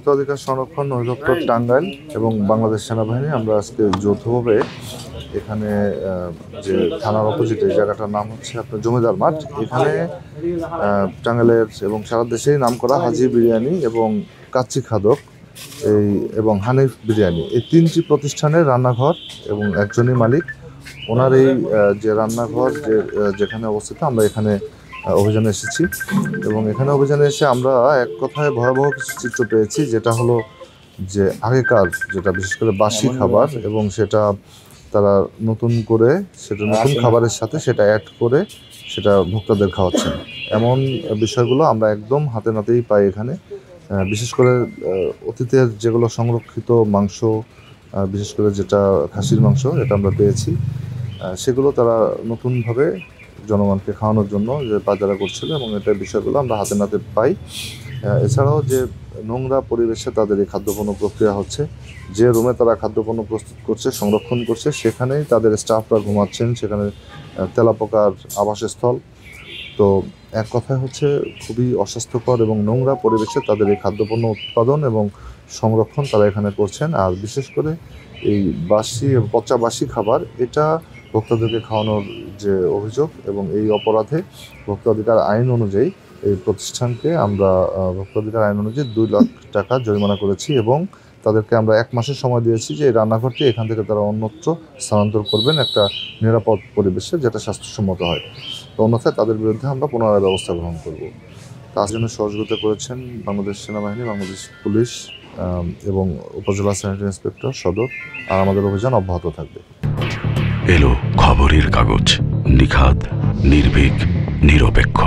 ভোক্তাধিকার সংরক্ষণ অধিদপ্তর টাঙ্গাইল এবং বাংলাদেশ সেনাবাহিনী আমরা আজকে যৌথভাবে এখানে যে থানার অপোজিটে এই জায়গাটার নাম হচ্ছে আপনার জমিদার মাঠ, এখানে টাঙ্গাইলের এবং সারা দেশেই নাম করা হাজি বিরিয়ানি এবং কাচ্চি খাদক এবং হানিফ বিরিয়ানি, এই তিনটি প্রতিষ্ঠানের রান্নাঘর এবং একজনই মালিক। ওনার এই যে রান্নাঘর যেখানে অবস্থিত, আমরা এখানে অভিযানে এসেছি এবং এখানে অভিযানে এসে আমরা এক কথায় ভয়াবহ কিছু চিত্র পেয়েছি, যেটা হলো যে আগেকার যেটা বিশেষ করে বাসি খাবার, এবং সেটা তারা নতুন করে সেটা নতুন খাবারের সাথে সেটা অ্যাড করে সেটা ভোক্তাদের খাওয়াচ্ছেন। এমন বিষয়গুলো আমরা একদম হাতে নাতেই পাই এখানে। বিশেষ করে অতীতের যেগুলো সংরক্ষিত মাংস, বিশেষ করে যেটা খাসির মাংস, এটা আমরা পেয়েছি, সেগুলো তারা নতুনভাবে জনগণকে খাওয়ানোর জন্য যে বাজারা করছিল, এবং এটা বিষয়গুলো আমরা হাতে নাতে পাই। এছাড়াও যে নোংরা পরিবেশে তাদের এই খাদ্যপণ্য প্রক্রিয়া হচ্ছে, যে রুমে তারা খাদ্যপণ্য প্রস্তুত করছে, সংরক্ষণ করছে, সেখানেই তাদের স্টাফরা ঘুমাচ্ছেন, সেখানে তেলাপোকার আবাসস্থল। তো এক কথায় হচ্ছে খুবই অস্বাস্থ্যকর এবং নোংরা পরিবেশে তাদের এই খাদ্যপণ্য উৎপাদন এবং সংরক্ষণ তারা এখানে করছেন। আর বিশেষ করে এই পচা বাসি খাবার, এটা ভোক্তাদেরকে খাওয়ানোর যে অভিযোগ, এবং এই অপরাধে ভোক্তাধিকার আইন অনুযায়ী এই প্রতিষ্ঠানকে আমরা ভোক্তাধিকার আইন অনুযায়ী 2 লাখ টাকা জরিমানা করেছি, এবং তাদেরকে আমরা 1 মাসের সময় দিয়েছি যে এই রান্নাঘরটি এখান থেকে তারা অন্যত্র স্থানান্তর করবেন একটা নিরাপদ পরিবেশে, যেটা স্বাস্থ্যসম্মত হয়। তো অন্যথায় তাদের বিরুদ্ধে আমরা পুনরায় ব্যবস্থা গ্রহণ করব। তার জন্য সহযোগিতা করেছেন বাংলাদেশ সেনাবাহিনী, বাংলাদেশ পুলিশ এবং উপজেলা স্যানিটারি ইন্সপেক্টর সদর। আর আমাদের অভিযান অব্যাহত থাকবে। এলো খবরের কাগজ, নিখাদ, নির্ভীক, নিরপেক্ষ।